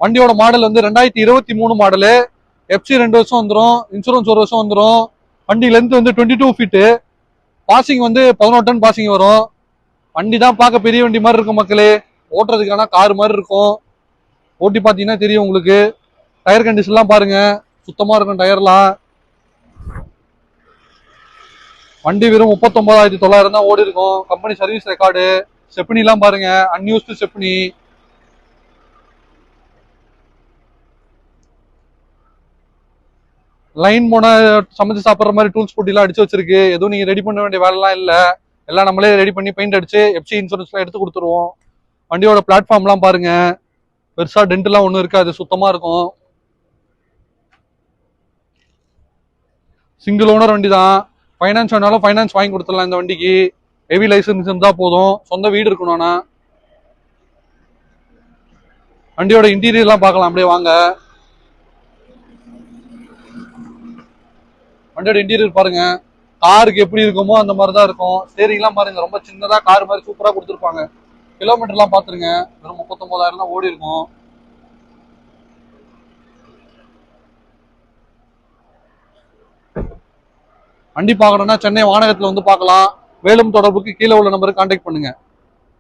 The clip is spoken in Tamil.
வண்டியோட மாடல் வந்து 2023 மாடலு. எஃப்சி 2 வருஷம் வந்துடும், இன்சூரன்ஸ் 1 வருஷம் வந்துடும். வண்டி லென்த் வந்து 22 ஃபீட்டு. பாசிங் வந்து 11 டன் பாசிங் வரும். வண்டி தான் பார்க்க பெரிய வண்டி மாதிரி இருக்கும் மக்களே, ஓட்டுறதுக்கான கார் மாதிரி இருக்கும். ஓட்டி பார்த்தீங்கன்னா தெரியும் உங்களுக்கு. டயர் கண்டிஷன்லாம் பாருங்க, சுத்தமாக இருக்கும் டயர்லாம். வண்டி வெறும் 39,900 தான் ஓடி இருக்கும். Company service record. ஸ்டெப்னிலாம் பாருங்க, அன்யூஸ்டு ஸ்டெப்னி. லைன் போன சமைச்சு சாப்பிட்ற மாதிரி டூல்ஸ் போட்டிலாம் அடிச்சு வச்சிருக்கு. எதுவும் நீங்க ரெடி பண்ண வேண்டிய வேலைலாம் இல்லை. எல்லாம் நம்மளே ரெடி பண்ணி பெயிண்ட் அடிச்சு எஃப்சி இன்சூரன்ஸ்லாம் எடுத்து கொடுத்துருவோம். வண்டியோட பிளாட்ஃபார்ம்லாம் பாருங்க, பெருசா டென்ட்லாம் ஒன்றும் இருக்காது, சுத்தமா இருக்கும். சிங்கிள் ஓனர் வண்டி தான். ஃபைனான்ஸ் வேணாலும் ஃபைனான்ஸ் வாங்கி கொடுத்துடலாம் இந்த வண்டிக்கு. ஹெவி லைசன்ஸ் இருந்தா போதும், சொந்த வீடு இருக்கணும்னா. வண்டியோட இன்டீரியர்லாம் பார்க்கலாம், அப்படியே வாங்க. வண்டியோட இன்டீரியர் பாருங்க, காருக்கு எப்படி இருக்குமோ அந்த மாதிரி தான் இருக்கும். ஸ்டேரிங்லாம் பாருங்க, ரொம்ப சின்னதா கார் மாதிரி சூப்பரா கொடுத்துருப்பாங்க. கிலோமீட்டர்லாம் பார்த்துருங்க, வெறும் 39,000 தான் ஓடி இருக்கும். வண்டி பார்க்கணும்னா சென்னை வானகத்தில் வந்து பார்க்கலாம். வேலும் தொடர்புக்கு கீழே உள்ள நம்பருக்கு கான்டாக்ட் பண்ணுங்க.